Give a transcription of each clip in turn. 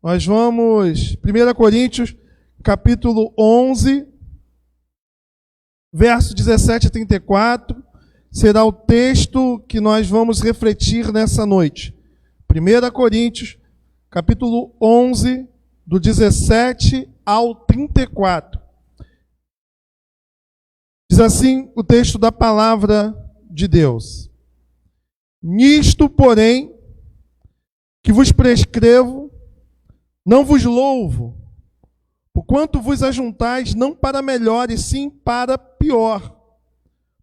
Nós vamos, 1 Coríntios, capítulo 11, verso 17 a 34, será o texto que nós vamos refletir nessa noite. 1 Coríntios, capítulo 11, do 17 ao 34. Diz assim o texto da palavra de Deus. Nisto, porém, que vos prescrevo, não vos louvo, porquanto vos ajuntais não para melhor, e sim para pior.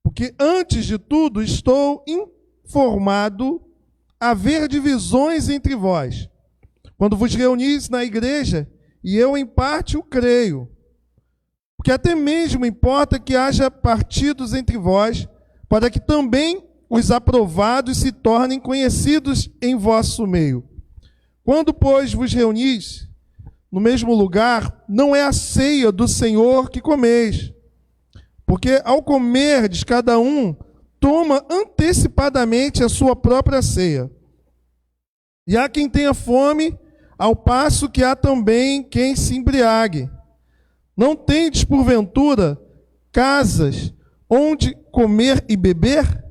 Porque antes de tudo estou informado haver divisões entre vós, quando vos reunis na igreja, e eu em parte o creio. Porque até mesmo importa que haja partidos entre vós, para que também os aprovados se tornem conhecidos em vosso meio. Quando, pois, vos reunis no mesmo lugar, não é a ceia do Senhor que comeis, porque ao comerdes, cada um toma antecipadamente a sua própria ceia. E há quem tenha fome, ao passo que há também quem se embriague. Não tendes, porventura, casas onde comer e beber?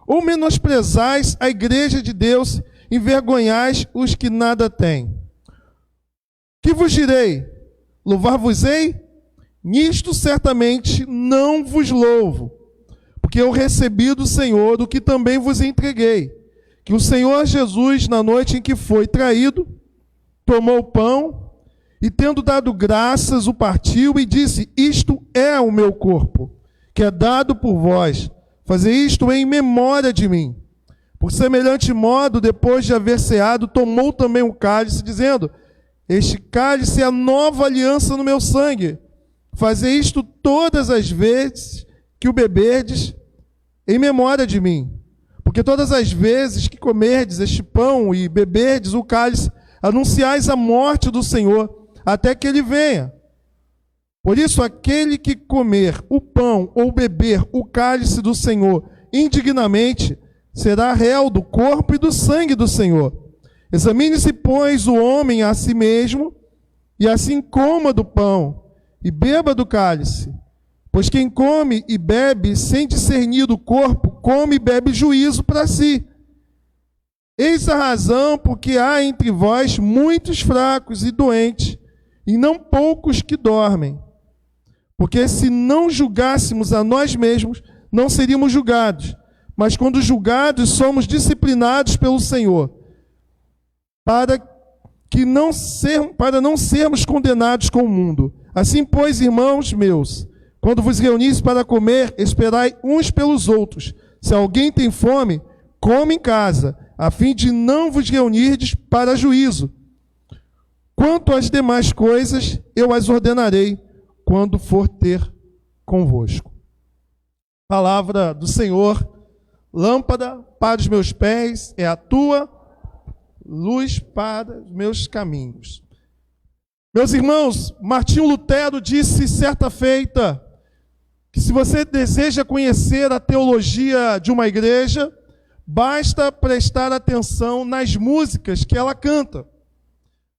Ou menosprezais a igreja de Deus, envergonhais os que nada têm? Que vos direi? Louvar-vos-ei? Nisto certamente não vos louvo, porque eu recebi do Senhor o que também vos entreguei, que o Senhor Jesus, na noite em que foi traído, tomou o pão e, tendo dado graças, o partiu e disse: isto é o meu corpo, que é dado por vós. Fazei isto em memória de mim. Por semelhante modo, depois de haver ceado, tomou também o cálice, dizendo: este cálice é a nova aliança no meu sangue. Fazei isto todas as vezes que o beberdes, em memória de mim. Porque todas as vezes que comerdes este pão e beberdes o cálice, anunciais a morte do Senhor, até que ele venha. Por isso, aquele que comer o pão ou beber o cálice do Senhor indignamente, será réu do corpo e do sangue do Senhor. Examine-se, pois, o homem a si mesmo, e assim coma do pão e beba do cálice. Pois quem come e bebe sem discernir do corpo, come e bebe juízo para si. Eis a razão porque há entre vós muitos fracos e doentes, e não poucos que dormem. Porque se não julgássemos a nós mesmos, não seríamos julgados. Mas quando julgados, somos disciplinados pelo Senhor, para não sermos condenados com o mundo. Assim, pois, irmãos meus, quando vos reunis para comer, esperai uns pelos outros. Se alguém tem fome, come em casa, a fim de não vos reunirdes para juízo. Quanto às demais coisas, eu as ordenarei quando for ter convosco. Palavra do Senhor, lâmpada para os meus pés, é a tua luz para os meus caminhos. Meus irmãos, Martinho Lutero disse certa feita que se você deseja conhecer a teologia de uma igreja, basta prestar atenção nas músicas que ela canta.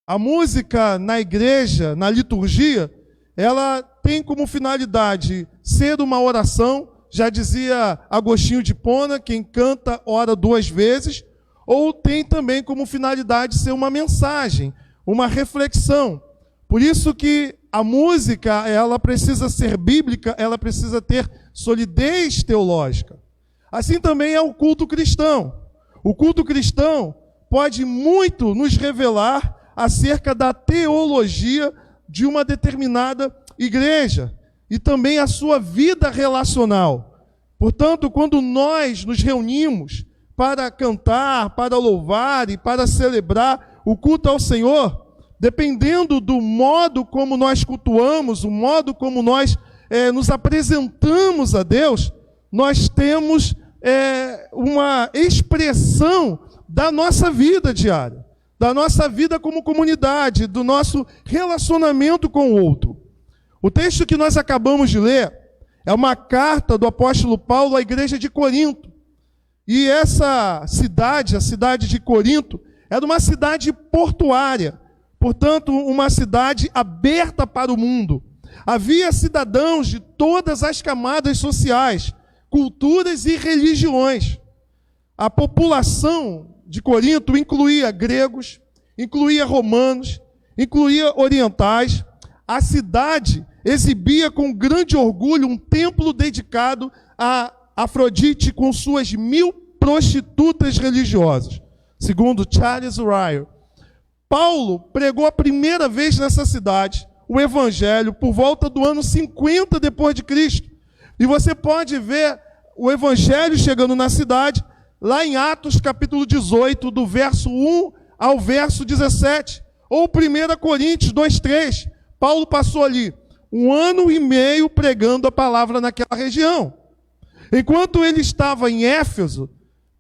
A música na igreja, na liturgia, ela tem como finalidade ser uma oração, já dizia Agostinho de Hipona, quem canta ora duas vezes, ou tem também como finalidade ser uma mensagem, uma reflexão. Por isso que a música, ela precisa ser bíblica, ela precisa ter solidez teológica. Assim também é o culto cristão. O culto cristão pode muito nos revelar acerca da teologia de uma determinada igreja e também a sua vida relacional. Portanto, quando nós nos reunimos para cantar, para louvar e para celebrar o culto ao Senhor, dependendo do modo como nós cultuamos, o modo como nós nos apresentamos a Deus, nós temos uma expressão da nossa vida diária, da nossa vida como comunidade, do nosso relacionamento com o outro. O texto que nós acabamos de ler é uma carta do apóstolo Paulo à igreja de Corinto. E essa cidade, a cidade de Corinto, era uma cidade portuária, portanto, uma cidade aberta para o mundo. Havia cidadãos de todas as camadas sociais, culturas e religiões. A população de Corinto incluía gregos, incluía romanos, incluía orientais. A cidade exibia com grande orgulho um templo dedicado a Afrodite com suas 1000 prostitutas religiosas, segundo Charles Ryle. Paulo pregou a primeira vez nessa cidade o evangelho por volta do ano 50 depois de Cristo. E você pode ver o evangelho chegando na cidade lá em Atos capítulo 18, do verso 1 ao verso 17, ou 1 Coríntios 2:3. Paulo passou ali 1 ano e meio pregando a palavra naquela região. Enquanto ele estava em Éfeso,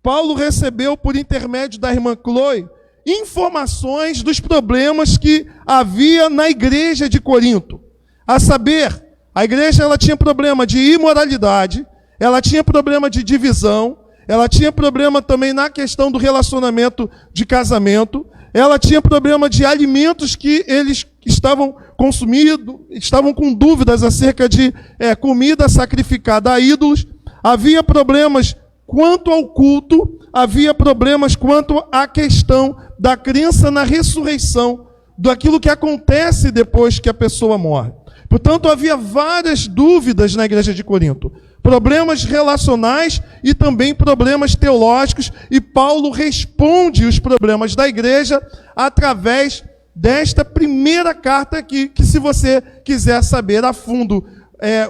Paulo recebeu, por intermédio da irmã Chloe, informações dos problemas que havia na igreja de Corinto. A saber, a igreja ela tinha problema de imoralidade, ela tinha problema de divisão, ela tinha problema também na questão do relacionamento de casamento, ela tinha problema de alimentos que eles estavam consumindo, estavam com dúvidas acerca de comida sacrificada a ídolos, havia problemas quanto ao culto, havia problemas quanto à questão da crença na ressurreição, daquilo que acontece depois que a pessoa morre. Portanto, havia várias dúvidas na igreja de Corinto. Problemas relacionais e também problemas teológicos, e Paulo responde os problemas da igreja através desta primeira carta aqui, que se você quiser saber a fundo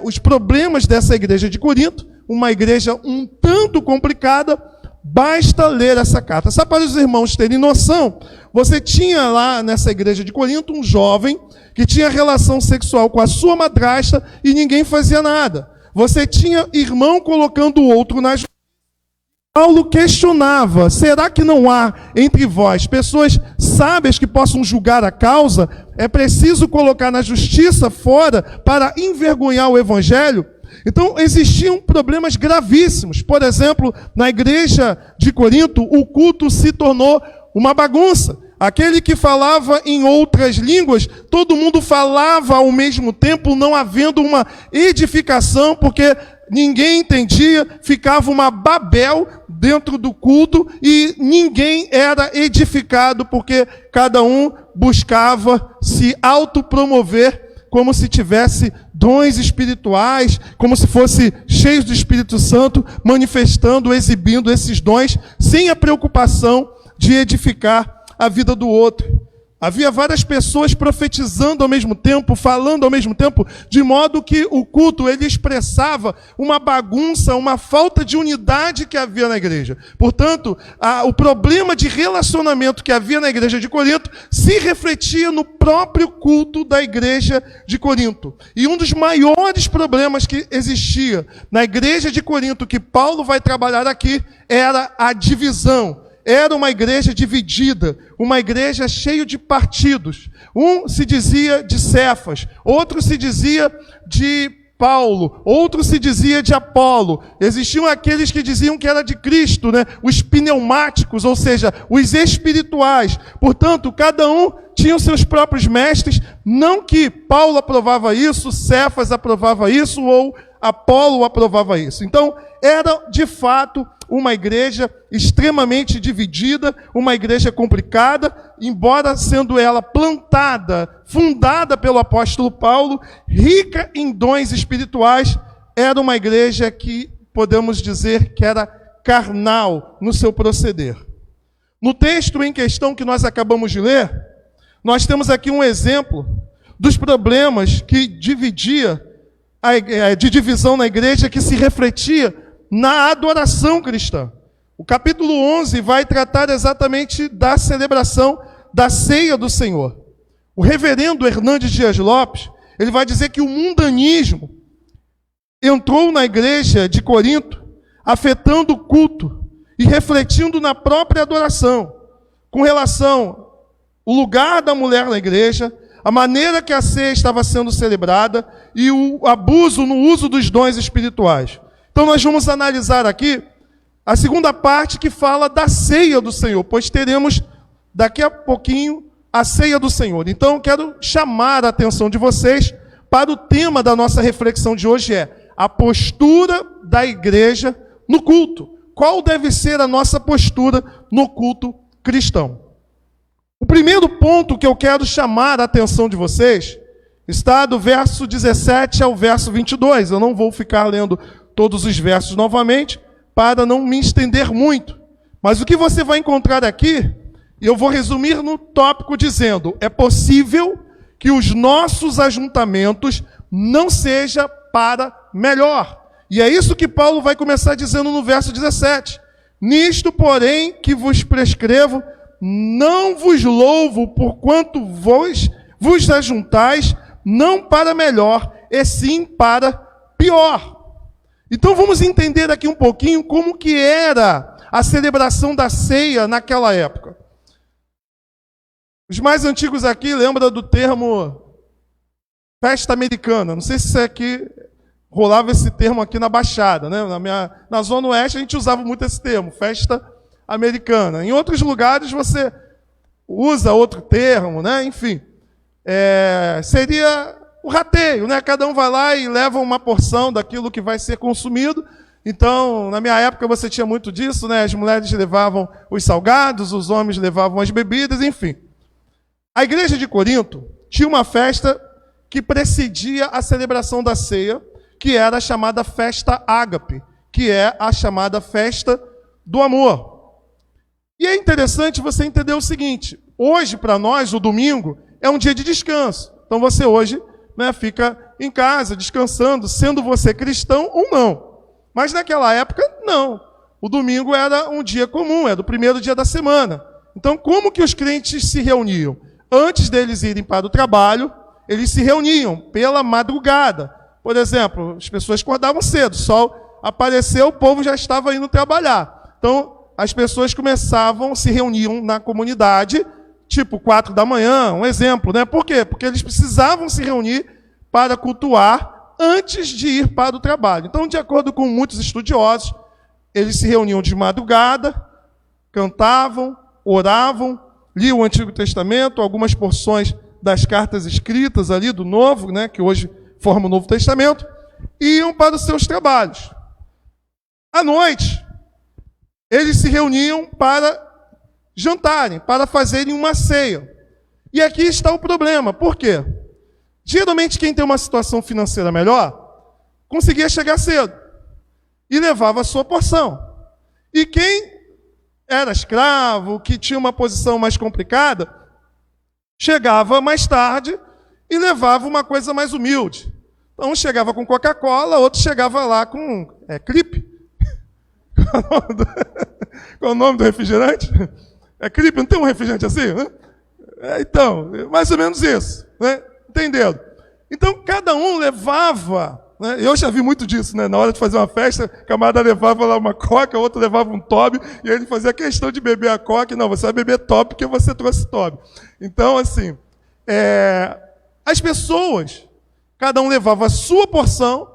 os problemas dessa igreja de Corinto, uma igreja um tanto complicada, basta ler essa carta. Só para os irmãos terem noção, você tinha lá nessa igreja de Corinto um jovem que tinha relação sexual com a sua madrasta e ninguém fazia nada. Você tinha irmão colocando o outro na justiça. Paulo questionava, será que não há entre vós pessoas sábias que possam julgar a causa? É preciso colocar na justiça fora para envergonhar o evangelho? Então, existiam problemas gravíssimos. Por exemplo, na igreja de Corinto, o culto se tornou uma bagunça. Aquele que falava em outras línguas, todo mundo falava ao mesmo tempo, não havendo uma edificação, porque ninguém entendia, ficava uma Babel dentro do culto e ninguém era edificado, porque cada um buscava se autopromover como se tivesse dons espirituais, como se fosse cheio do Espírito Santo, manifestando, exibindo esses dons, sem a preocupação de edificar a vida do outro. Havia várias pessoas profetizando ao mesmo tempo, falando ao mesmo tempo, de modo que o culto ele expressava uma bagunça, uma falta de unidade que havia na igreja. Portanto, o problema de relacionamento que havia na igreja de Corinto se refletia no próprio culto da igreja de Corinto. E um dos maiores problemas que existia na igreja de Corinto, que Paulo vai trabalhar aqui, era a divisão. Era uma igreja dividida, uma igreja cheia de partidos. Um se dizia de Cefas, outro se dizia de Paulo, outro se dizia de Apolo. Existiam aqueles que diziam que era de Cristo, né? Os pneumáticos, ou seja, os espirituais. Portanto, cada um tinha os seus próprios mestres, não que Paulo aprovava isso, Cefas aprovava isso, ou Apolo aprovava isso. Então, era de fato uma igreja extremamente dividida, uma igreja complicada, embora sendo ela plantada, fundada pelo apóstolo Paulo, rica em dons espirituais, era uma igreja que podemos dizer que era carnal no seu proceder. No texto em questão que nós acabamos de ler, nós temos aqui um exemplo dos problemas que de divisão na igreja, que se refletia na adoração cristã. O capítulo 11 vai tratar exatamente da celebração da ceia do Senhor. O reverendo Hernandes Dias Lopes, ele vai dizer que o mundanismo entrou na igreja de Corinto, afetando o culto e refletindo na própria adoração, com relação ao lugar da mulher na igreja, a maneira que a ceia estava sendo celebrada e o abuso no uso dos dons espirituais. Então nós vamos analisar aqui a segunda parte que fala da ceia do Senhor, pois teremos daqui a pouquinho a ceia do Senhor. Então, eu quero chamar a atenção de vocês para o tema da nossa reflexão de hoje a postura da igreja no culto. Qual deve ser a nossa postura no culto cristão? O primeiro ponto que eu quero chamar a atenção de vocês está do verso 17 ao verso 22. Eu não vou ficar lendo todos os versos novamente, para não me estender muito. Mas o que você vai encontrar aqui, eu vou resumir no tópico dizendo, é possível que os nossos ajuntamentos não sejam para melhor. E é isso que Paulo vai começar dizendo no verso 17. Nisto, porém, que vos prescrevo, não vos louvo por quanto vos ajuntais, não para melhor, e sim para pior. Então vamos entender aqui um pouquinho como que era a celebração da ceia naquela época. Os mais antigos aqui lembram do termo festa americana. Não sei se aqui rolava esse termo aqui na Baixada, né? Na Zona Oeste a gente usava muito esse termo, festa americana. Em outros lugares você usa outro termo, né? Enfim, seria o rateio, né? Cada um vai lá e leva uma porção daquilo que vai ser consumido. Então, na minha época você tinha muito disso, né? As mulheres levavam os salgados, os homens levavam as bebidas, enfim. A igreja de Corinto tinha uma festa que precedia a celebração da ceia, que era a chamada festa ágape, que é a chamada festa do amor. E é interessante você entender o seguinte, hoje para nós, o domingo, é um dia de descanso. Então você hoje, né, fica em casa, descansando, sendo você cristão ou não. Mas naquela época, não. O domingo era um dia comum, era o primeiro dia da semana. Então como que os crentes se reuniam? Antes deles irem para o trabalho, eles se reuniam pela madrugada. Por exemplo, as pessoas acordavam cedo, o sol apareceu, o povo já estava indo trabalhar. Então, as pessoas se reuniam na comunidade, tipo 4 da manhã, um exemplo, né? Por quê? Porque eles precisavam se reunir para cultuar antes de ir para o trabalho. Então, de acordo com muitos estudiosos, eles se reuniam de madrugada, cantavam, oravam, liam o Antigo Testamento, algumas porções das cartas escritas ali do Novo, né, que hoje forma o Novo Testamento, e iam para os seus trabalhos. À noite, eles se reuniam para jantarem, para fazerem uma ceia. E aqui está o problema. Por quê? Geralmente, quem tem uma situação financeira melhor, conseguia chegar cedo e levava a sua porção. E quem era escravo, que tinha uma posição mais complicada, chegava mais tarde e levava uma coisa mais humilde. Então, um chegava com Coca-Cola, outro chegava lá com Clipe. Qual é o nome do refrigerante? É Clipe, não tem um refrigerante assim? Né? Então, mais ou menos isso. Né? Entendendo? Então, cada um levava, né? Eu já vi muito disso, né? Na hora de fazer uma festa, a camarada levava lá uma coca, outro levava um Toby, e ele fazia questão de beber a coca, não, você vai beber Toby porque você trouxe Toby. Então, assim, as pessoas, cada um levava a sua porção,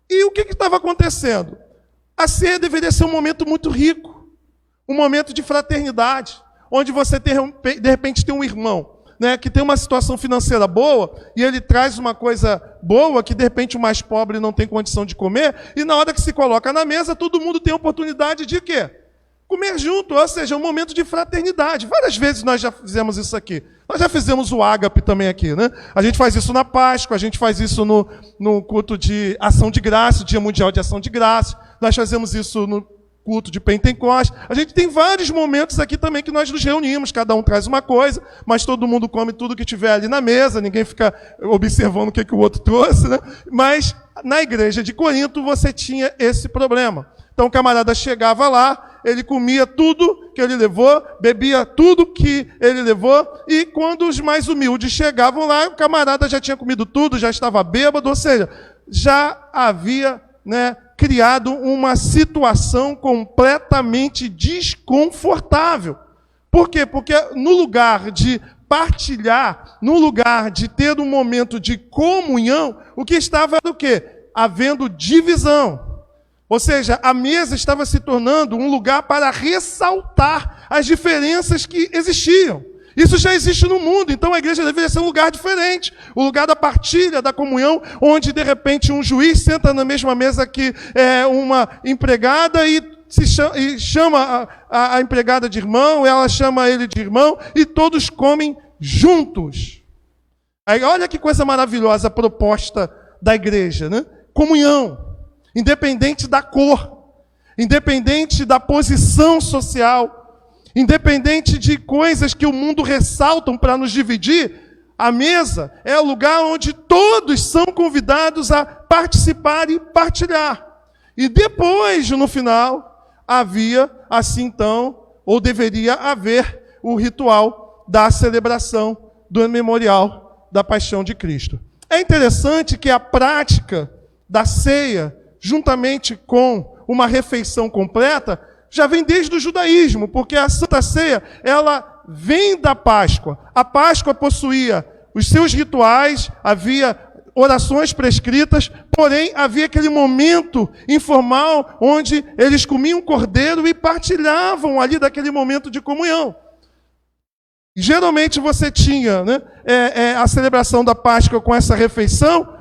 e o que estava acontecendo? A ceia deveria ser um momento muito rico, um momento de fraternidade, onde você, de repente, tem um irmão, né, que tem uma situação financeira boa, e ele traz uma coisa boa, que de repente o mais pobre não tem condição de comer, e na hora que se coloca na mesa, todo mundo tem a oportunidade de quê? Comer junto, ou seja, um momento de fraternidade. Várias vezes nós já fizemos isso aqui. Nós já fizemos o ágape também aqui, né? A gente faz isso na Páscoa, a gente faz isso no culto de ação de graça, Dia Mundial de Ação de Graça, nós fazemos isso no culto de Pentecostes. A gente tem vários momentos aqui também que nós nos reunimos, cada um traz uma coisa, mas todo mundo come tudo que tiver ali na mesa, ninguém fica observando o que o outro trouxe, né? Mas na igreja de Corinto você tinha esse problema. Então o camarada chegava lá, ele comia tudo que ele levou, bebia tudo que ele levou, e quando os mais humildes chegavam lá, o camarada já tinha comido tudo, já estava bêbado, ou seja, já havia, né, criado uma situação completamente desconfortável. Por quê? Porque no lugar de partilhar, no lugar de ter um momento de comunhão, o que estava era o quê? Havendo divisão. Ou seja, a mesa estava se tornando um lugar para ressaltar as diferenças que existiam. Isso já existe no mundo, então a igreja deveria ser um lugar diferente. O lugar da partilha, da comunhão, onde de repente um juiz senta na mesma mesa que uma empregada e chama a empregada de irmão, ela chama ele de irmão, e todos comem juntos. Aí, olha que coisa maravilhosa a proposta da igreja, né? Comunhão, independente da cor, independente da posição social, independente de coisas que o mundo ressaltam para nos dividir, a mesa é o lugar onde todos são convidados a participar e partilhar. E depois, no final, havia, assim então, ou deveria haver, o ritual da celebração do memorial da paixão de Cristo. É interessante que a prática da ceia, juntamente com uma refeição completa, já vem desde o judaísmo, porque a Santa Ceia, ela vem da Páscoa. A Páscoa possuía os seus rituais, havia orações prescritas, porém havia aquele momento informal onde eles comiam cordeiro e partilhavam ali daquele momento de comunhão. Geralmente você tinha, né, a celebração da Páscoa com essa refeição,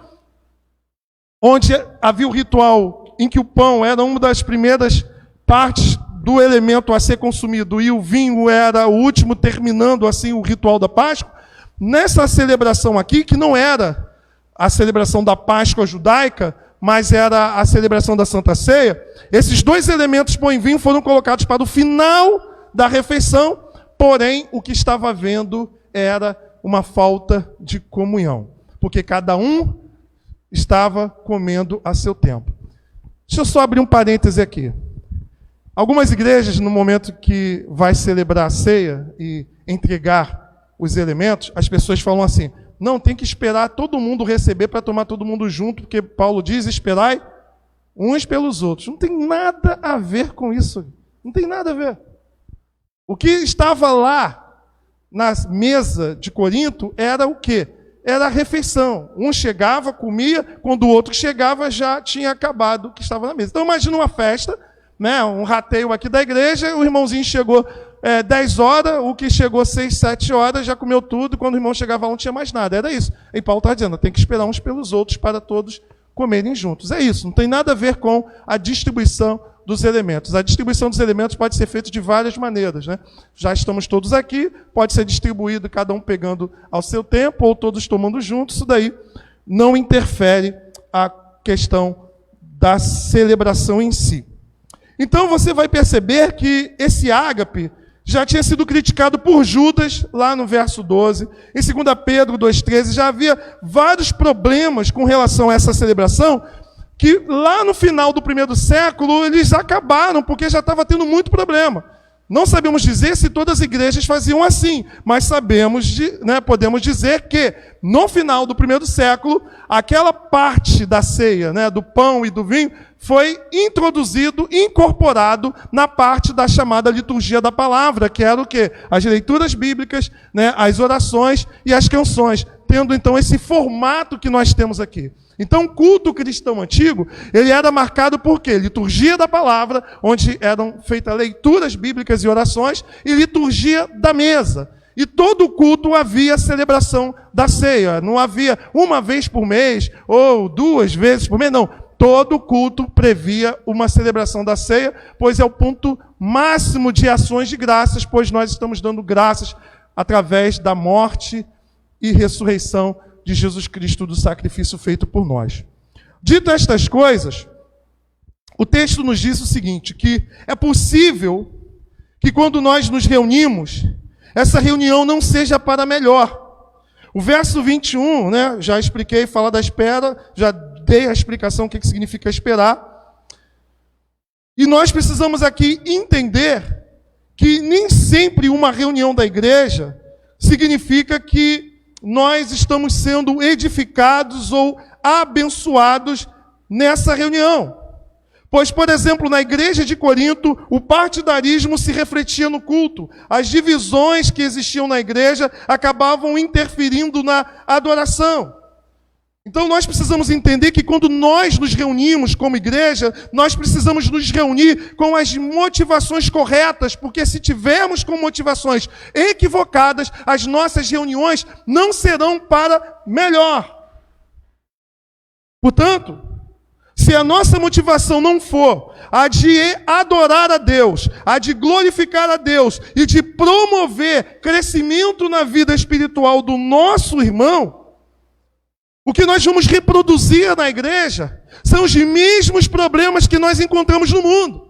onde havia o ritual em que o pão era uma das primeiras partes do elemento a ser consumido e o vinho era o último, terminando assim o ritual da Páscoa. Nessa celebração aqui, que não era a celebração da Páscoa judaica, mas era a celebração da Santa Ceia, esses dois elementos, pão e vinho, foram colocados para o final da refeição, porém o que estava havendo era uma falta de comunhão, porque cada um estava comendo a seu tempo. Deixa eu só abrir um parêntese aqui. Algumas igrejas, no momento que vai celebrar a ceia e entregar os elementos, as pessoas falam assim, não, tem que esperar todo mundo receber para tomar todo mundo junto, porque Paulo diz, esperai uns pelos outros. Não tem nada a ver com isso. Não tem nada a ver. O que estava lá na mesa de Corinto era o quê? Era a refeição. Um chegava, comia, quando o outro chegava já tinha acabado o que estava na mesa. Então imagina uma festa, né, um rateio aqui da igreja, o irmãozinho chegou 10 horas, o que chegou 6, 7 horas já comeu tudo, quando o irmão chegava lá não tinha mais nada. Era isso. E Paulo está dizendo, tem que esperar uns pelos outros para todos comerem juntos. É isso, não tem nada a ver com a distribuição dos elementos. A distribuição dos elementos pode ser feita de várias maneiras, né? Já estamos todos aqui, pode ser distribuído, cada um pegando ao seu tempo, ou todos tomando juntos, isso daí não interfere a questão da celebração em si. Então você vai perceber que esse ágape já tinha sido criticado por Judas, lá no verso 12. Em 2 Pedro 2,13, já havia vários problemas com relação a essa celebração, que lá no final do primeiro século eles acabaram, porque já estava tendo muito problema. Não sabemos dizer se todas as igrejas faziam assim, mas podemos dizer que no final do primeiro século, aquela parte da ceia, né, do pão e do vinho, foi introduzido, incorporado na parte da chamada liturgia da palavra, que era o quê? As leituras bíblicas, né, as orações e as canções, tendo então esse formato que nós temos aqui. Então, o culto cristão antigo, ele era marcado por quê? Liturgia da palavra, onde eram feitas leituras bíblicas e orações, e liturgia da mesa. E todo culto havia celebração da ceia. Não havia uma vez por mês, ou 2 vezes por mês, não. Todo culto previa uma celebração da ceia, pois é o ponto máximo de ações de graças, pois nós estamos dando graças através da morte e ressurreição de Jesus Cristo, do sacrifício feito por nós. Dito estas coisas, o texto nos diz o seguinte, que é possível que quando nós nos reunimos, essa reunião não seja para melhor. O verso 21, né, já expliquei, fala da espera, já dei a explicação do que significa esperar. E nós precisamos aqui entender que nem sempre uma reunião da igreja significa que nós estamos sendo edificados ou abençoados nessa reunião. Pois, por exemplo, na igreja de Corinto, o partidarismo se refletia no culto. As divisões que existiam na igreja acabavam interferindo na adoração. Então nós precisamos entender que quando nós nos reunimos como igreja, nós precisamos nos reunir com as motivações corretas, porque se tivermos com motivações equivocadas, as nossas reuniões não serão para melhor. Portanto, se a nossa motivação não for a de adorar a Deus, a de glorificar a Deus e de promover crescimento na vida espiritual do nosso irmão, o que nós vamos reproduzir na igreja são os mesmos problemas que nós encontramos no mundo.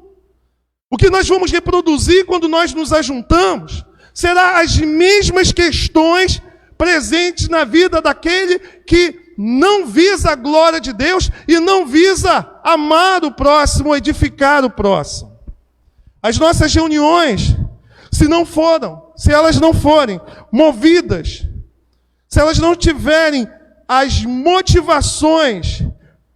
O que nós vamos reproduzir quando nós nos ajuntamos será as mesmas questões presentes na vida daquele que não visa a glória de Deus e não visa amar o próximo, edificar o próximo. As nossas reuniões, se elas não forem movidas, se elas não tiverem as motivações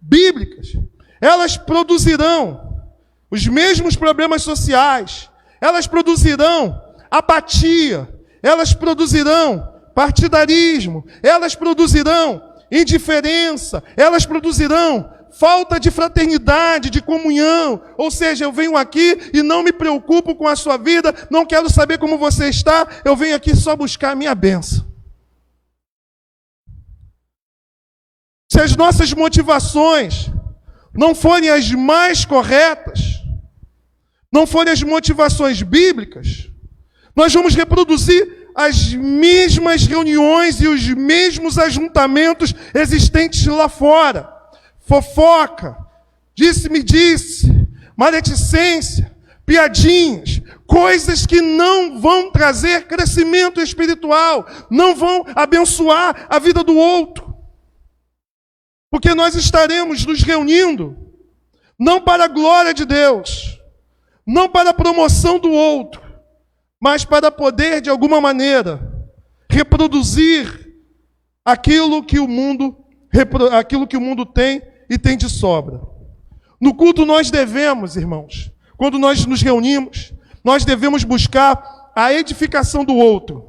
bíblicas, elas produzirão os mesmos problemas sociais, elas produzirão apatia, elas produzirão partidarismo, elas produzirão indiferença, elas produzirão falta de fraternidade, de comunhão. Ou seja, eu venho aqui e não me preocupo com a sua vida, não quero saber como você está, eu venho aqui só buscar a minha bênção. Se as nossas motivações não forem as mais corretas, não forem as motivações bíblicas, nós vamos reproduzir as mesmas reuniões e os mesmos ajuntamentos existentes lá fora. Fofoca, disse-me disse, maledicência, piadinhas, coisas que não vão trazer crescimento espiritual, não vão abençoar a vida do outro. Porque nós estaremos nos reunindo, não para a glória de Deus, não para a promoção do outro, mas para poder, de alguma maneira, reproduzir aquilo que o mundo tem e tem de sobra. No culto nós devemos, irmãos, quando nós nos reunimos, nós devemos buscar a edificação do outro.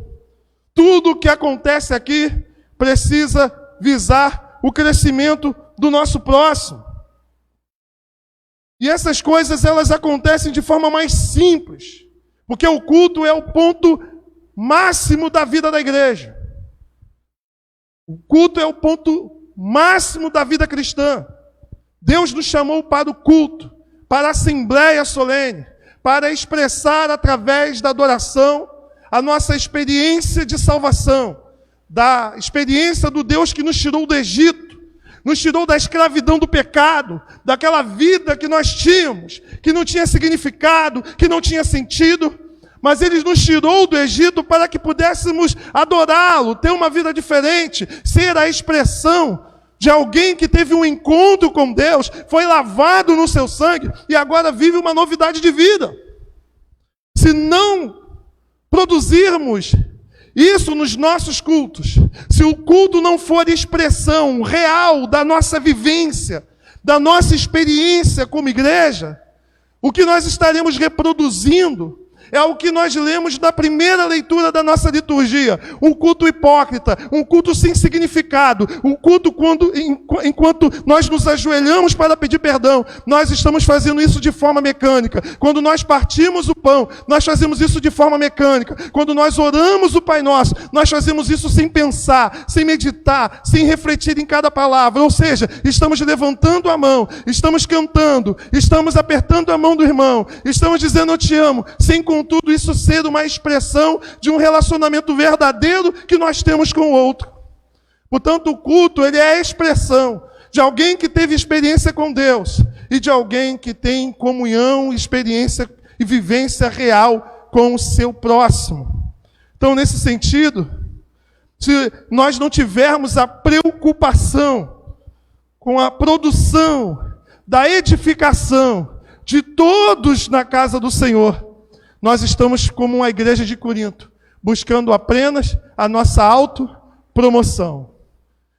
Tudo o que acontece aqui precisa visar o crescimento do nosso próximo. E essas coisas, elas acontecem de forma mais simples, porque o culto é o ponto máximo da vida da igreja. O culto é o ponto máximo da vida cristã. Deus nos chamou para o culto, para a assembleia solene, para expressar através da adoração a nossa experiência de salvação, da experiência do Deus que nos tirou do Egito, nos tirou da escravidão do pecado, daquela vida que nós tínhamos, que não tinha significado, que não tinha sentido, mas Ele nos tirou do Egito para que pudéssemos adorá-lo, ter uma vida diferente, ser a expressão de alguém que teve um encontro com Deus, foi lavado no seu sangue e agora vive uma novidade de vida. Se não produzirmos isso nos nossos cultos, se o culto não for expressão real da nossa vivência, da nossa experiência como igreja, o que nós estaremos reproduzindo é o que nós lemos na primeira leitura da nossa liturgia. Um culto hipócrita, um culto sem significado, um culto enquanto nós nos ajoelhamos para pedir perdão, nós estamos fazendo isso de forma mecânica. Quando nós partimos o pão, nós fazemos isso de forma mecânica. Quando nós oramos o Pai Nosso, nós fazemos isso sem pensar, sem meditar, sem refletir em cada palavra. Ou seja, estamos levantando a mão, estamos cantando, estamos apertando a mão do irmão, estamos dizendo eu te amo, sem contudo isso ser uma expressão de um relacionamento verdadeiro que nós temos com o outro. Portanto, o culto, ele é a expressão de alguém que teve experiência com Deus e de alguém que tem comunhão, experiência e vivência real com o seu próximo. Então, nesse sentido, se nós não tivermos a preocupação com a produção da edificação de todos na casa do Senhor, nós estamos como uma igreja de Corinto, buscando apenas a nossa autopromoção.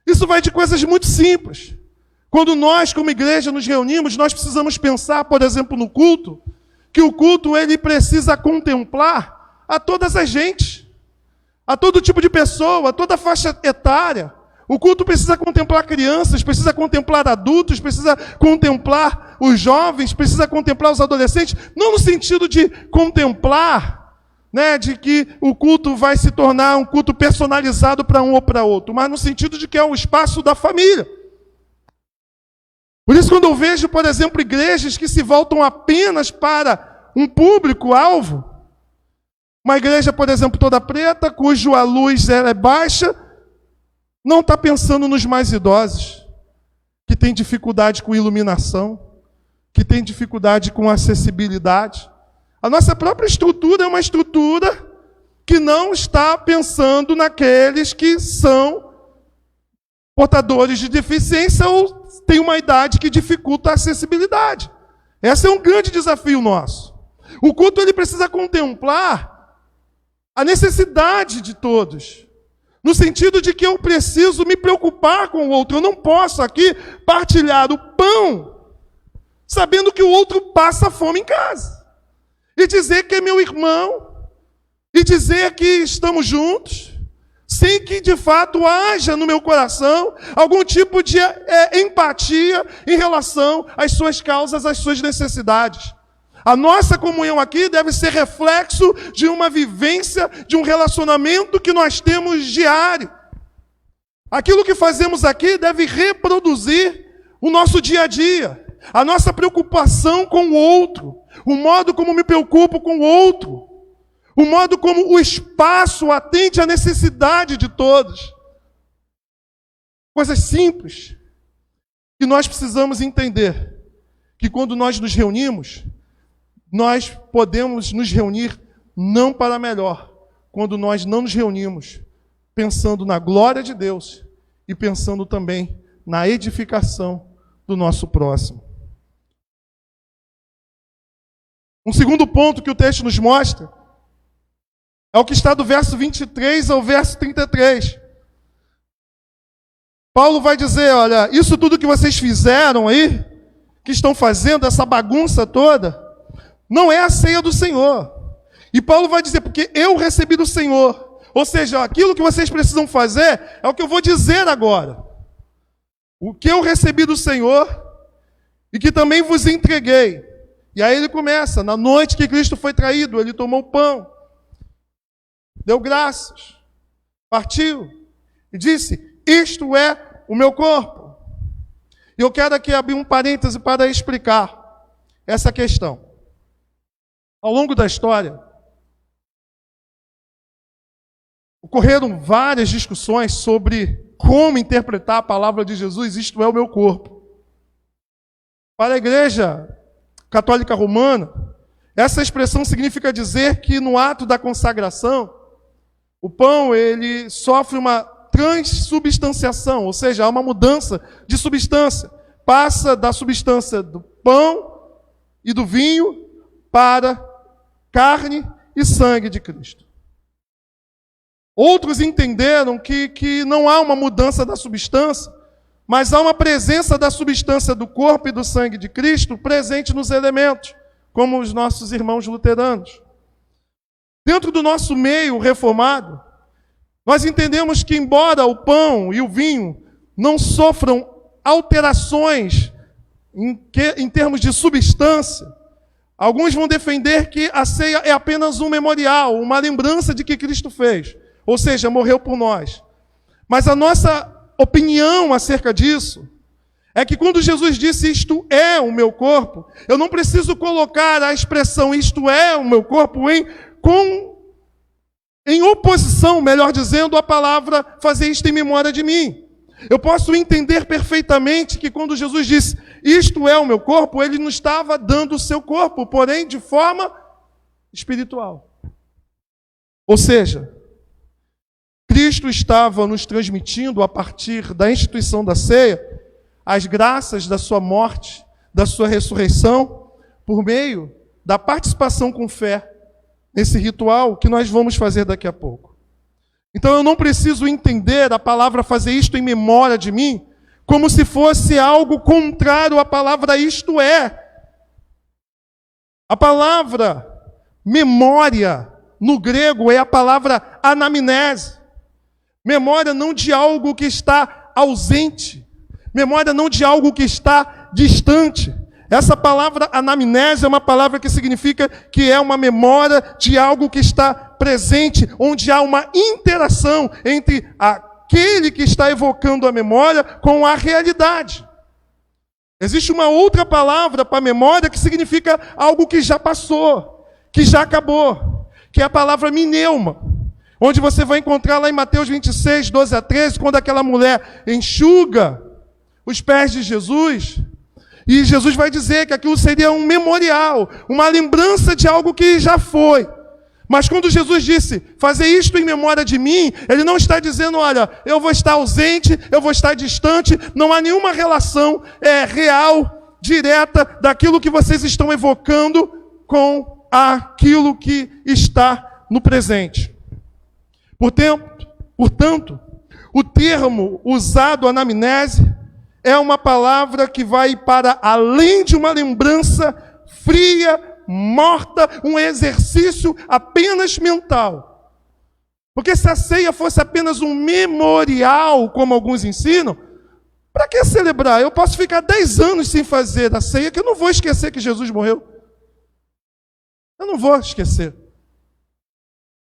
Isso vai de coisas muito simples. Quando nós, como igreja, nos reunimos, nós precisamos pensar, por exemplo, no culto, que o culto ele precisa contemplar a todas as gentes, a todo tipo de pessoa, a toda faixa etária. O culto precisa contemplar crianças, precisa contemplar adultos, precisa contemplar os jovens, precisa contemplar os adolescentes, não no sentido de contemplar, né, de que o culto vai se tornar um culto personalizado para um ou para outro, mas no sentido de que é o espaço da família. Por isso, quando eu vejo, por exemplo, igrejas que se voltam apenas para um público-alvo, uma igreja, por exemplo, toda preta, cuja luz é baixa, não está pensando nos mais idosos, que tem dificuldade com iluminação, que tem dificuldade com acessibilidade. A nossa própria estrutura é uma estrutura que não está pensando naqueles que são portadores de deficiência ou têm uma idade que dificulta a acessibilidade. Esse é um grande desafio nosso. O culto ele precisa contemplar a necessidade de todos. No sentido de que eu preciso me preocupar com o outro. Eu não posso aqui partilhar o pão sabendo que o outro passa fome em casa. E dizer que é meu irmão. E dizer que estamos juntos. Sem que de fato haja no meu coração algum tipo de empatia em relação às suas causas, às suas necessidades. A nossa comunhão aqui deve ser reflexo de uma vivência, de um relacionamento que nós temos diário. Aquilo que fazemos aqui deve reproduzir o nosso dia a dia, a nossa preocupação com o outro, o modo como me preocupo com o outro, o modo como o espaço atende à necessidade de todos. Coisas simples que nós precisamos entender, que quando nós nos reunimos, nós podemos nos reunir não para melhor, quando nós não nos reunimos pensando na glória de Deus e pensando também na edificação do nosso próximo. Um segundo ponto que o texto nos mostra é o que está do verso 23 ao verso 33. Paulo vai dizer, olha, isso tudo que vocês fizeram aí, que estão fazendo, essa bagunça toda, não é a ceia do Senhor. E Paulo vai dizer, porque eu recebi do Senhor. Ou seja, aquilo que vocês precisam fazer é o que eu vou dizer agora. O que eu recebi do Senhor e que também vos entreguei. E aí ele começa, na noite que Cristo foi traído, ele tomou o pão, deu graças, partiu e disse, isto é o meu corpo. E eu quero aqui abrir um parêntese para explicar essa questão. Ao longo da história, ocorreram várias discussões sobre como interpretar a palavra de Jesus, isto é o meu corpo. Para a Igreja Católica Romana, essa expressão significa dizer que no ato da consagração, o pão ele sofre uma transubstanciação, ou seja, há uma mudança de substância. Passa da substância do pão e do vinho para carne e sangue de Cristo. Outros entenderam que não há uma mudança da substância, mas há uma presença da substância do corpo e do sangue de Cristo presente nos elementos, como os nossos irmãos luteranos. Dentro do nosso meio reformado, nós entendemos que, embora o pão e o vinho não sofram alterações em termos de substância, alguns vão defender que a ceia é apenas um memorial, uma lembrança de que Cristo fez, ou seja, morreu por nós. Mas a nossa opinião acerca disso é que quando Jesus disse isto é o meu corpo, eu não preciso colocar a expressão isto é o meu corpo em oposição, melhor dizendo, à palavra fazer isto em memória de mim. Eu posso entender perfeitamente que quando Jesus disse isto é o meu corpo, ele não estava dando o seu corpo, porém de forma espiritual. Ou seja, Cristo estava nos transmitindo a partir da instituição da ceia as graças da sua morte, da sua ressurreição, por meio da participação com fé nesse ritual que nós vamos fazer daqui a pouco. Então eu não preciso entender a palavra fazer isto em memória de mim como se fosse algo contrário à palavra isto é. A palavra memória no grego é a palavra anamnese. Memória não de algo que está ausente. Memória não de algo que está distante. Essa palavra anamnese é uma palavra que significa que é uma memória de algo que está presente, onde há uma interação entre aquele que está evocando a memória com a realidade. Existe uma outra palavra para memória que significa algo que já passou, que já acabou, que é a palavra mineuma, onde você vai encontrar lá em Mateus 26, 12 a 13, quando aquela mulher enxuga os pés de Jesus, e Jesus vai dizer que aquilo seria um memorial, uma lembrança de algo que já foi. Mas quando Jesus disse, fazer isto em memória de mim, ele não está dizendo, olha, eu vou estar ausente, eu vou estar distante, não há nenhuma relação real, direta, daquilo que vocês estão evocando com aquilo que está no presente. Portanto, o termo usado, anamnese, é uma palavra que vai para além de uma lembrança fria, morta, um exercício apenas mental. Porque se a ceia fosse apenas um memorial, como alguns ensinam, para que celebrar? Eu posso ficar 10 anos sem fazer a ceia, que eu não vou esquecer que Jesus morreu. Eu não vou esquecer.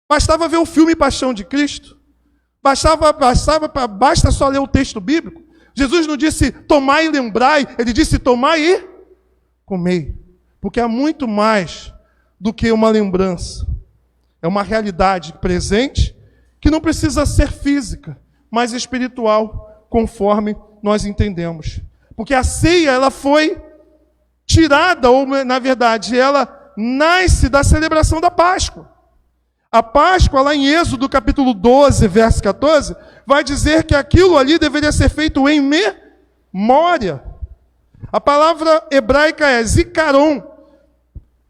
Bastava ver o filme Paixão de Cristo. Basta só ler o texto bíblico. Jesus não disse tomai e lembrai, ele disse tomai e comei. Porque há muito mais do que uma lembrança. É uma realidade presente que não precisa ser física, mas espiritual, conforme nós entendemos. Porque a ceia, ela foi tirada, ou na verdade, ela nasce da celebração da Páscoa. A Páscoa, lá em Êxodo capítulo 12, verso 14, vai dizer que aquilo ali deveria ser feito em memória. A palavra hebraica é zikaron.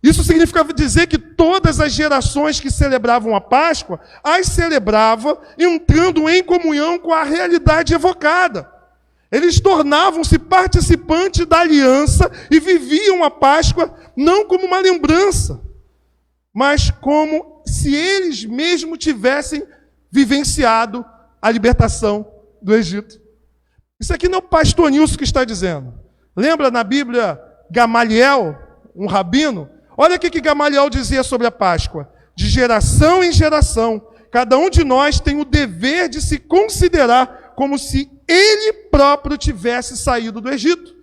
Isso significa dizer que todas as gerações que celebravam a Páscoa, as celebravam entrando em comunhão com a realidade evocada. Eles tornavam-se participantes da aliança e viviam a Páscoa não como uma lembrança, mas como se eles mesmos tivessem vivenciado a libertação do Egito. Isso aqui não é o pastor Nilson que está dizendo. Lembra na Bíblia Gamaliel, um rabino? Olha o que Gamaliel dizia sobre a Páscoa. De geração em geração, cada um de nós tem o dever de se considerar como se ele próprio tivesse saído do Egito.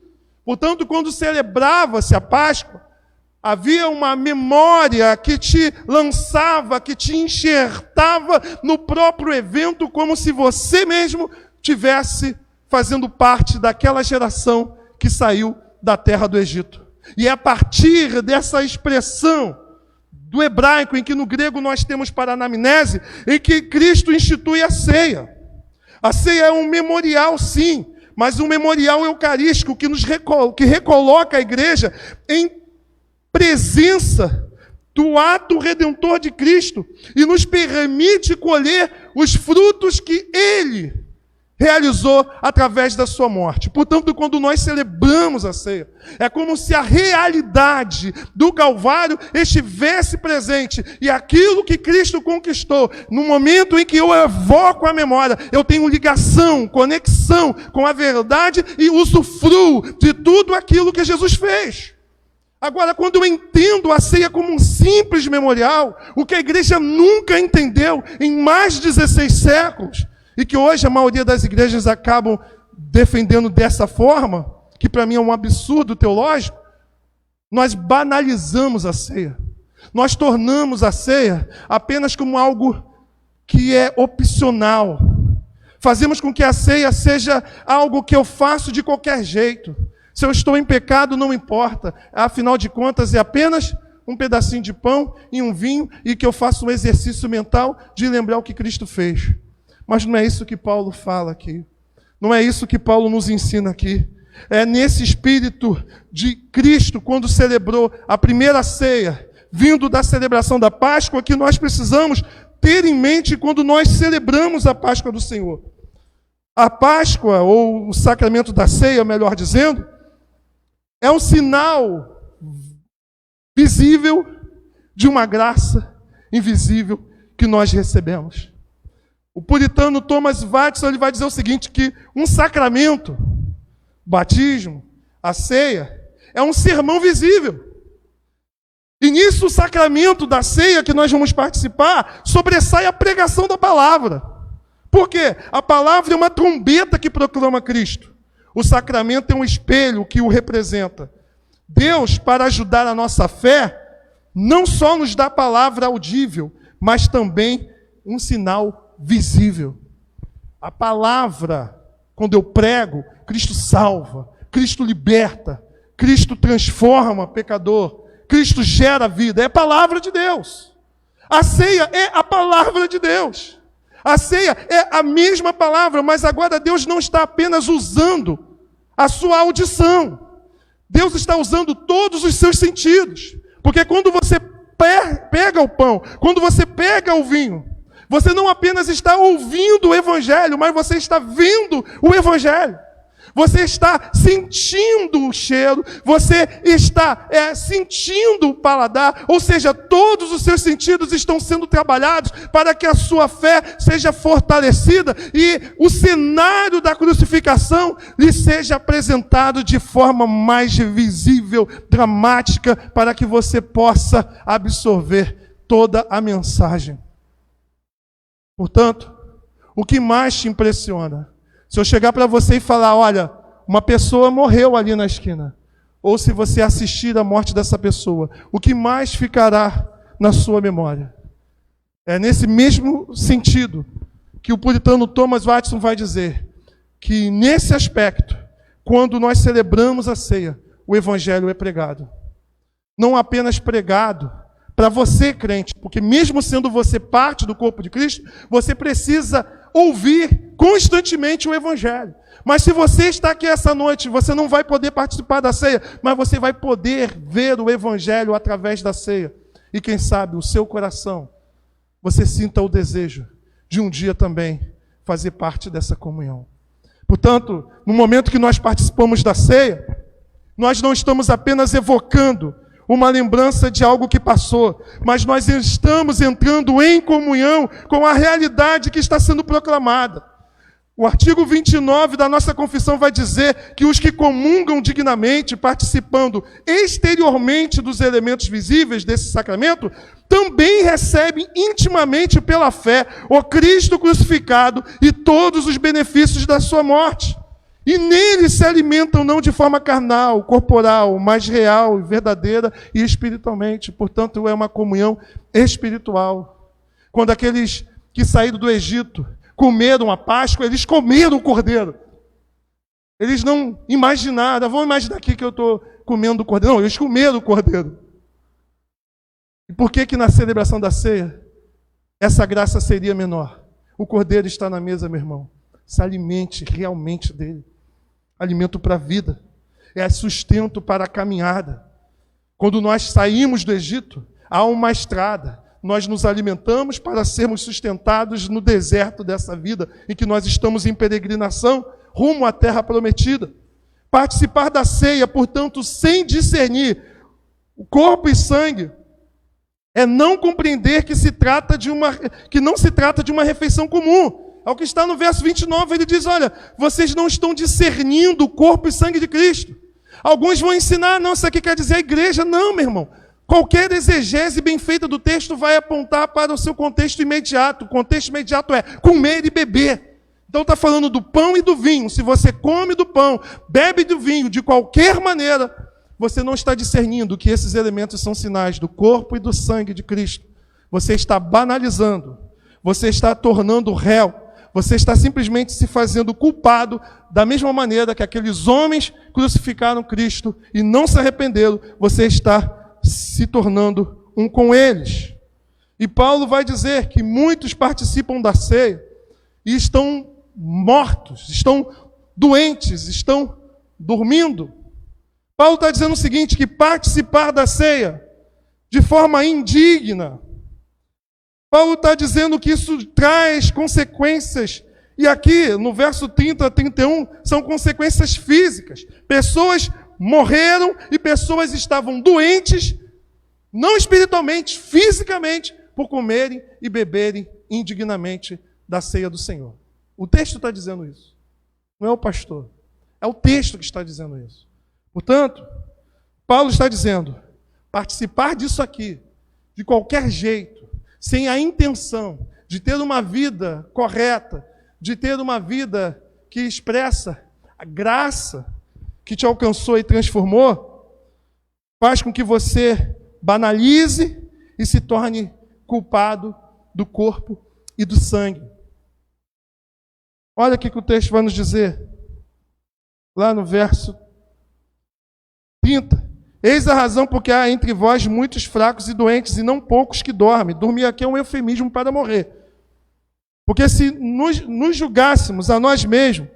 Portanto, quando celebrava-se a Páscoa, havia uma memória que te lançava, que te enxertava no próprio evento, como se você mesmo tivesse fazendo parte daquela geração que saiu da terra do Egito. E é a partir dessa expressão do hebraico, em que no grego nós temos para anamnese, em que Cristo institui a ceia. A ceia é um memorial, sim, mas um memorial eucarístico que recoloca a igreja em presença do ato redentor de Cristo e nos permite colher os frutos que Ele realizou através da sua morte. Portanto, quando nós celebramos a ceia, é como se a realidade do Calvário estivesse presente e aquilo que Cristo conquistou, no momento em que eu evoco a memória, eu tenho ligação, conexão com a verdade e usufruo de tudo aquilo que Jesus fez. Agora, quando eu entendo a ceia como um simples memorial, o que a igreja nunca entendeu em mais de 16 séculos, e que hoje a maioria das igrejas acabam defendendo dessa forma, que para mim é um absurdo teológico, nós banalizamos a ceia. Nós tornamos a ceia apenas como algo que é opcional. Fazemos com que a ceia seja algo que eu faço de qualquer jeito. Se eu estou em pecado, não importa. Afinal de contas, é apenas um pedacinho de pão e um vinho e que eu faço um exercício mental de lembrar o que Cristo fez. Mas não é isso que Paulo fala aqui. Não é isso que Paulo nos ensina aqui. É nesse espírito de Cristo, quando celebrou a primeira ceia, vindo da celebração da Páscoa, que nós precisamos ter em mente quando nós celebramos a Páscoa do Senhor. A Páscoa, ou o sacramento da ceia, melhor dizendo, é um sinal visível de uma graça invisível que nós recebemos. O puritano Thomas Watson, ele vai dizer o seguinte, que um sacramento, o batismo, a ceia, é um sermão visível. E nisso o sacramento da ceia que nós vamos participar sobressai a pregação da palavra. Por quê? A palavra é uma trombeta que proclama Cristo. O sacramento é um espelho que o representa. Deus, para ajudar a nossa fé, não só nos dá palavra audível, mas também um sinal visível. A palavra, quando eu prego, Cristo salva, Cristo liberta, Cristo transforma pecador, Cristo gera vida. É a palavra de Deus. A ceia é a palavra de Deus. A ceia é a mesma palavra, mas agora Deus não está apenas usando a sua audição. Deus está usando todos os seus sentidos. Porque quando você pega o pão, quando você pega o vinho, você não apenas está ouvindo o Evangelho, mas você está vendo o Evangelho. Você está sentindo o cheiro, você está sentindo o paladar, ou seja, todos os seus sentidos estão sendo trabalhados para que a sua fé seja fortalecida e o cenário da crucificação lhe seja apresentado de forma mais visível, dramática, para que você possa absorver toda a mensagem. Portanto, o que mais te impressiona? Se eu chegar para você e falar, olha, uma pessoa morreu ali na esquina, ou se você assistir à morte dessa pessoa, o que mais ficará na sua memória? É nesse mesmo sentido que o puritano Thomas Watson vai dizer, que nesse aspecto, quando nós celebramos a ceia, o Evangelho é pregado. Não apenas pregado para você, crente, porque mesmo sendo você parte do corpo de Cristo, você precisa ouvir constantemente o Evangelho. Mas se você está aqui essa noite, você não vai poder participar da ceia, mas você vai poder ver o Evangelho através da ceia. E quem sabe, o seu coração, você sinta o desejo de um dia também fazer parte dessa comunhão. Portanto, no momento que nós participamos da ceia, nós não estamos apenas evocando uma lembrança de algo que passou, mas nós estamos entrando em comunhão com a realidade que está sendo proclamada. O artigo 29 da nossa confissão vai dizer que os que comungam dignamente, participando exteriormente dos elementos visíveis desse sacramento, também recebem intimamente pela fé o Cristo crucificado e todos os benefícios da sua morte. E nele se alimentam não de forma carnal, corporal, mas real, verdadeira e espiritualmente. Portanto, é uma comunhão espiritual. Quando aqueles que saíram do Egito comeram a Páscoa, eles comeram o cordeiro. Eles não imaginaram, vamos imaginar aqui que eu estou comendo o cordeiro. Não, eles comeram o cordeiro. E por que na celebração da ceia, essa graça seria menor? O cordeiro está na mesa, meu irmão. Se alimente realmente dele. Alimento para a vida. É sustento para a caminhada. Quando nós saímos do Egito, há uma estrada. Nós nos alimentamos para sermos sustentados no deserto dessa vida, em que nós estamos em peregrinação, rumo à terra prometida. Participar da ceia, portanto, sem discernir o corpo e sangue, é não compreender que não se trata de uma refeição comum. É o que está no verso 29, ele diz, olha, vocês não estão discernindo o corpo e sangue de Cristo. Alguns vão ensinar, não, isso aqui quer dizer a igreja. Não, meu irmão. Qualquer exegese bem feita do texto vai apontar para o seu contexto imediato. O contexto imediato é comer e beber. Então está falando do pão e do vinho. Se você come do pão, bebe do vinho, de qualquer maneira, você não está discernindo que esses elementos são sinais do corpo e do sangue de Cristo. Você está banalizando. Você está tornando réu. Você está simplesmente se fazendo culpado da mesma maneira que aqueles homens crucificaram Cristo e não se arrependeram. Você está se tornando um com eles. E Paulo vai dizer que muitos participam da ceia e estão mortos, estão doentes, estão dormindo. Paulo está dizendo o seguinte, que participar da ceia de forma indigna, Paulo está dizendo que isso traz consequências, e aqui no verso 30 a 31, são consequências físicas. Pessoas morreram e pessoas estavam doentes, não espiritualmente, fisicamente, por comerem e beberem indignamente da ceia do Senhor. O texto está dizendo isso. Não é o pastor. É o texto que está dizendo isso. Portanto, Paulo está dizendo, participar disso aqui, de qualquer jeito, sem a intenção de ter uma vida correta, de ter uma vida que expressa a graça que te alcançou e transformou, faz com que você banalize e se torne culpado do corpo e do sangue. Olha o que o texto vai nos dizer, lá no verso 30. Eis a razão porque há entre vós muitos fracos e doentes, e não poucos que dormem. Dormir aqui é um eufemismo para morrer. Porque se nos julgássemos a nós mesmos,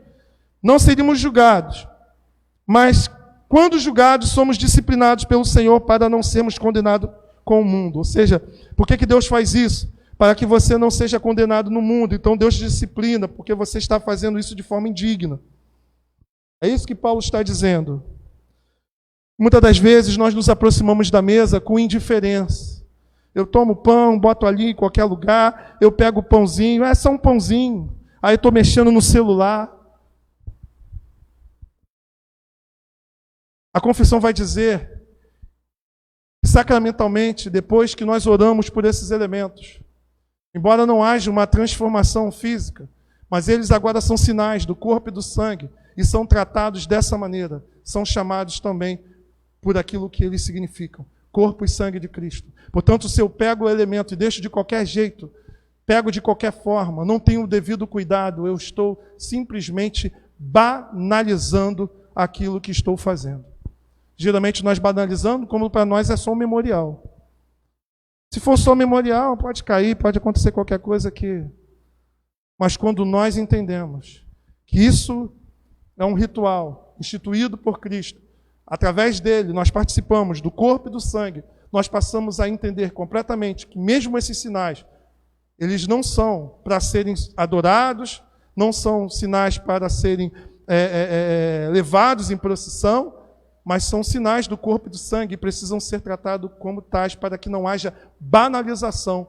não seríamos julgados. Mas, quando julgados, somos disciplinados pelo Senhor para não sermos condenados com o mundo. Ou seja, por que Deus faz isso? Para que você não seja condenado no mundo. Então Deus te disciplina, porque você está fazendo isso de forma indigna. É isso que Paulo está dizendo. Muitas das vezes nós nos aproximamos da mesa com indiferença. Eu tomo pão, boto ali em qualquer lugar, eu pego o pãozinho, é só um pãozinho. Aí estou mexendo no celular. A confissão vai dizer que sacramentalmente, depois que nós oramos por esses elementos, embora não haja uma transformação física, mas eles agora são sinais do corpo e do sangue, e são tratados dessa maneira, são chamados também por aquilo que eles significam, corpo e sangue de Cristo. Portanto, se eu pego o elemento e deixo de qualquer jeito, pego de qualquer forma, não tenho o devido cuidado, eu estou simplesmente banalizando aquilo que estou fazendo. Geralmente nós banalizamos, como para nós é só um memorial. Se for só memorial, pode cair, pode acontecer qualquer coisa aqui. Mas quando nós entendemos que isso é um ritual instituído por Cristo, através dele nós participamos do corpo e do sangue, nós passamos a entender completamente que mesmo esses sinais, eles não são para serem adorados, não são sinais para serem levados em procissão, mas são sinais do corpo e do sangue e precisam ser tratados como tais para que não haja banalização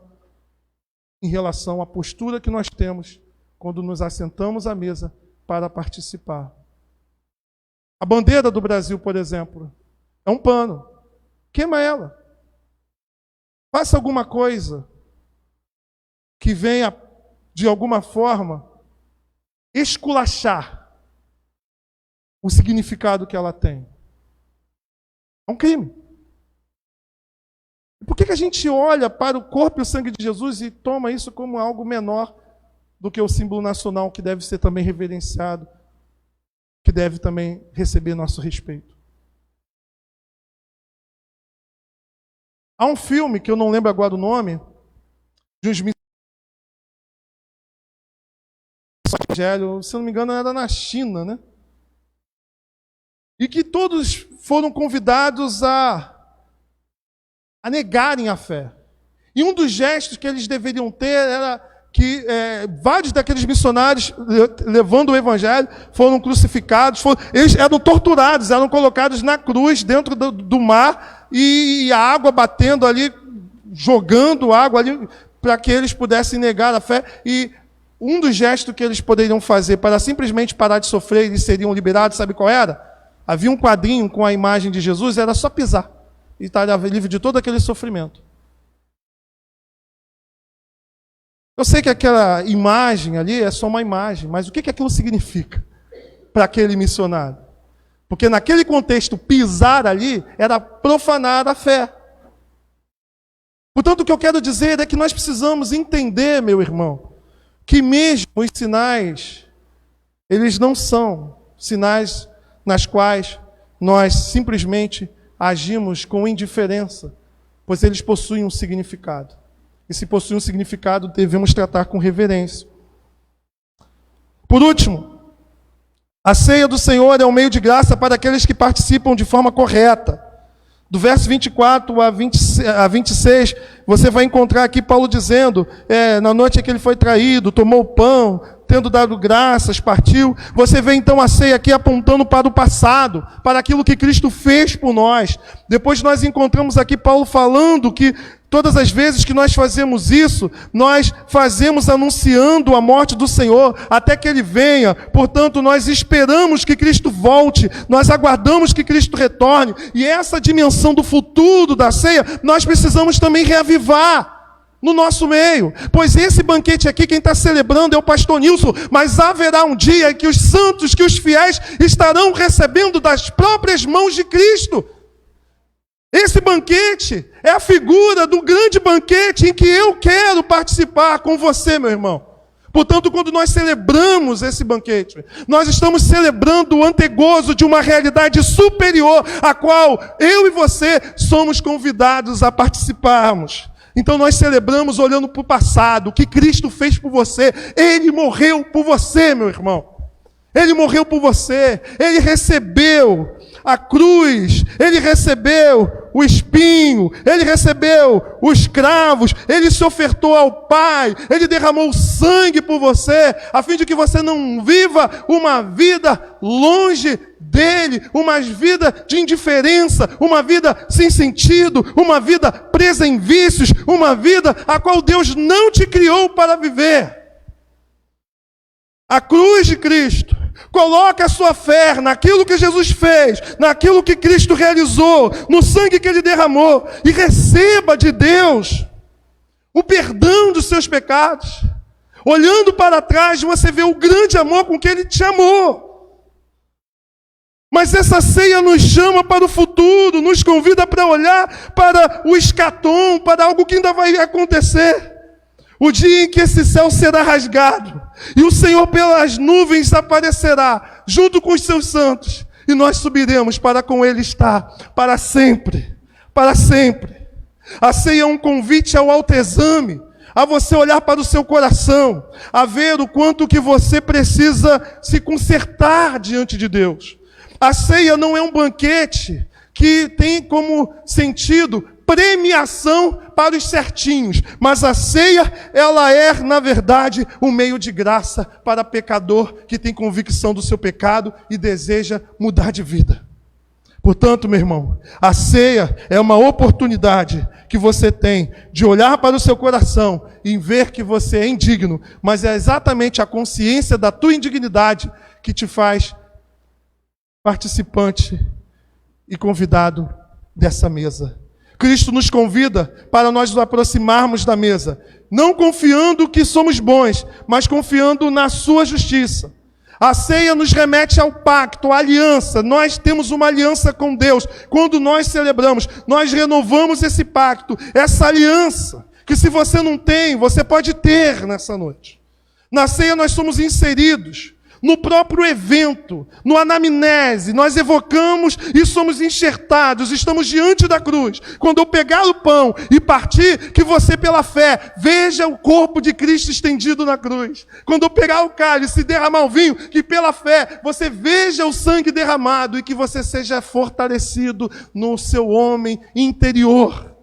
em relação à postura que nós temos quando nos assentamos à mesa para participar. A bandeira do Brasil, por exemplo, é um pano. Queima ela. Faça alguma coisa que venha, de alguma forma, esculachar o significado que ela tem. É um crime. Por que a gente olha para o corpo e o sangue de Jesus e toma isso como algo menor do que o símbolo nacional que deve ser também reverenciado, que deve também receber nosso respeito? Há um filme, que eu não lembro agora o nome, de uns evangelho, se não me engano, era na China, né? E que todos foram convidados a negarem a fé. E um dos gestos que eles deveriam ter era que vários daqueles missionários, levando o evangelho, foram crucificados, eles eram torturados, eram colocados na cruz dentro do mar, e a água batendo ali, jogando água ali, para que eles pudessem negar a fé. E um dos gestos que eles poderiam fazer para simplesmente parar de sofrer, eles seriam liberados, sabe qual era? Havia um quadrinho com a imagem de Jesus, era só pisar, e estaria livre de todo aquele sofrimento. Eu sei que aquela imagem ali é só uma imagem, mas o que aquilo significa para aquele missionário? Porque naquele contexto, pisar ali era profanar a fé. Portanto, o que eu quero dizer é que nós precisamos entender, meu irmão, que mesmo os sinais, eles não são sinais nas quais nós simplesmente agimos com indiferença, pois eles possuem um significado. E se possuem um significado, devemos tratar com reverência. Por último, a ceia do Senhor é um meio de graça para aqueles que participam de forma correta. Do verso 24 a 26, você vai encontrar aqui Paulo dizendo, na noite em que ele foi traído, tomou o pão, tendo dado graças, partiu. Você vê então a ceia aqui apontando para o passado, para aquilo que Cristo fez por nós. Depois nós encontramos aqui Paulo falando que Todas as vezes que nós fazemos isso, nós fazemos anunciando a morte do Senhor até que Ele venha. Portanto, nós esperamos que Cristo volte, nós aguardamos que Cristo retorne. E essa dimensão do futuro da ceia, nós precisamos também reavivar no nosso meio. Pois esse banquete aqui, quem está celebrando é o pastor Nilson, mas haverá um dia em que os santos, que os fiéis estarão recebendo das próprias mãos de Cristo. Esse banquete é a figura do grande banquete em que eu quero participar com você, meu irmão. Portanto, quando nós celebramos esse banquete, nós estamos celebrando o antegozo de uma realidade superior, a qual eu e você somos convidados a participarmos. Então nós celebramos olhando para o passado, o que Cristo fez por você. Ele morreu por você, meu irmão. Ele morreu por você, Ele recebeu a cruz, Ele recebeu o espinho, Ele recebeu os cravos, Ele se ofertou ao Pai, Ele derramou sangue por você, a fim de que você não viva uma vida longe dEle, uma vida de indiferença, uma vida sem sentido, uma vida presa em vícios, uma vida a qual Deus não te criou para viver. A cruz de Cristo. Coloque a sua fé naquilo que Jesus fez, naquilo que Cristo realizou, no sangue que Ele derramou, e receba de Deus o perdão dos seus pecados. Olhando para trás, você vê o grande amor com que Ele te amou. Mas essa ceia nos chama para o futuro, nos convida para olhar para o escatom, para algo que ainda vai acontecer. O dia em que esse céu será rasgado, e o Senhor pelas nuvens aparecerá, junto com os seus santos, e nós subiremos para com Ele estar, para sempre, para sempre. A ceia é um convite ao autoexame, a você olhar para o seu coração, a ver o quanto que você precisa se consertar diante de Deus. A ceia não é um banquete que tem como sentido premiação para os certinhos, mas a ceia, ela é, na verdade, um meio de graça para pecador que tem convicção do seu pecado e deseja mudar de vida. Portanto, meu irmão, a ceia é uma oportunidade que você tem de olhar para o seu coração e ver que você é indigno, mas é exatamente a consciência da tua indignidade que te faz participante e convidado dessa mesa. Cristo nos convida para nós nos aproximarmos da mesa, não confiando que somos bons, mas confiando na sua justiça. A ceia nos remete ao pacto, à aliança. Nós temos uma aliança com Deus. Quando nós celebramos, nós renovamos esse pacto, essa aliança, que se você não tem, você pode ter nessa noite. Na ceia nós somos inseridos no próprio evento, no anamnese, nós evocamos e somos enxertados, estamos diante da cruz. Quando eu pegar o pão e partir, que você pela fé veja o corpo de Cristo estendido na cruz. Quando eu pegar o cálice e derramar o vinho, que pela fé você veja o sangue derramado e que você seja fortalecido no seu homem interior.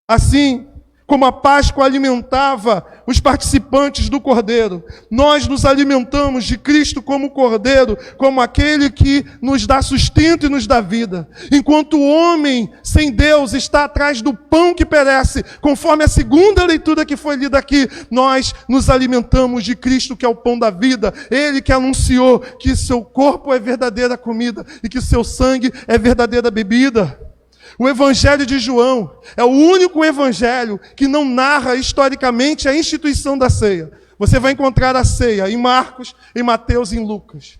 Assim como a Páscoa alimentava os participantes do Cordeiro, nós nos alimentamos de Cristo como Cordeiro, como aquele que nos dá sustento e nos dá vida. Enquanto o homem sem Deus está atrás do pão que perece, conforme a segunda leitura que foi lida aqui, nós nos alimentamos de Cristo, que é o pão da vida. Ele que anunciou que seu corpo é verdadeira comida e que seu sangue é verdadeira bebida. O Evangelho de João é o único evangelho que não narra historicamente a instituição da ceia. Você vai encontrar a ceia em Marcos, em Mateus e em Lucas.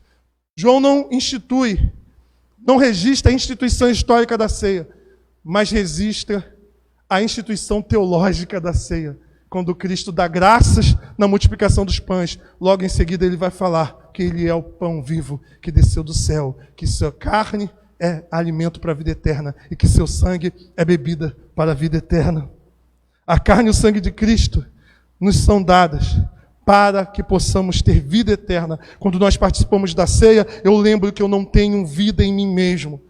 João não institui, não registra a instituição histórica da ceia, mas registra a instituição teológica da ceia. Quando Cristo dá graças na multiplicação dos pães, logo em seguida ele vai falar que ele é o pão vivo que desceu do céu, que sua carne é alimento para a vida eterna e que seu sangue é bebida para a vida eterna. A carne e o sangue de Cristo nos são dadas para que possamos ter vida eterna. Quando nós participamos da ceia, eu lembro que eu não tenho vida em mim mesmo.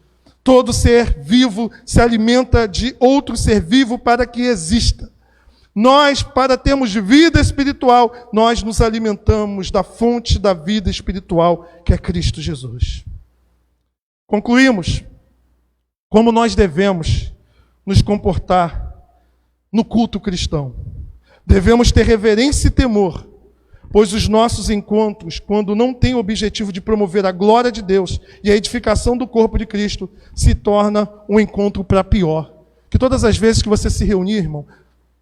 Todo ser vivo se alimenta de outro ser vivo para que exista. Nós, para termos vida espiritual, nós nos alimentamos da fonte da vida espiritual, que é Cristo Jesus. Concluímos como nós devemos nos comportar no culto cristão. Devemos ter reverência e temor, pois os nossos encontros, quando não têm o objetivo de promover a glória de Deus e a edificação do corpo de Cristo, se torna um encontro para pior. Que todas as vezes que você se reunir, irmão,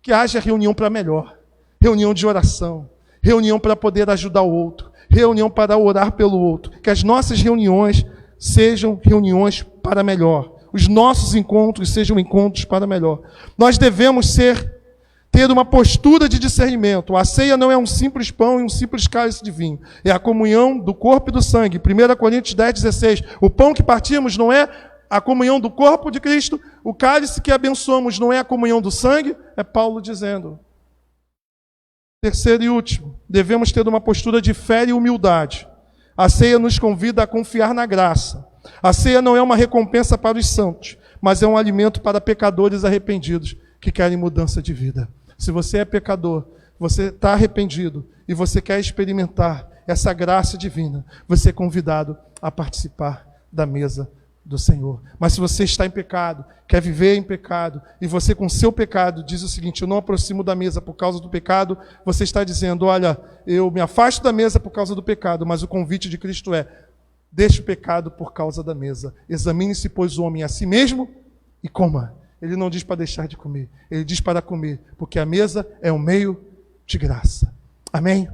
que haja reunião para melhor, reunião de oração, reunião para poder ajudar o outro, reunião para orar pelo outro, que as nossas reuniões sejam reuniões para melhor, os nossos encontros sejam encontros para melhor. Nós devemos ter uma postura de discernimento. A ceia não é um simples pão e um simples cálice de vinho. É a comunhão do corpo e do sangue. 1 Coríntios 10:16. O pão que partimos não é a comunhão do corpo de Cristo. O cálice que abençoamos não é a comunhão do sangue. É Paulo dizendo. Terceiro e último. Devemos ter uma postura de fé e humildade. A ceia nos convida a confiar na graça. A ceia não é uma recompensa para os santos, mas é um alimento para pecadores arrependidos que querem mudança de vida. Se você é pecador, você está arrependido e você quer experimentar essa graça divina, você é convidado a participar da mesa do Senhor. Mas se você está em pecado, quer viver em pecado, e você com seu pecado diz o seguinte: eu não aproximo da mesa por causa do pecado, você está dizendo: olha, eu me afasto da mesa por causa do pecado, mas o convite de Cristo é: deixe o pecado por causa da mesa. Examine-se, pois, o homem a si mesmo e coma. Ele não diz para deixar de comer, ele diz para comer, porque a mesa é um meio de graça. Amém?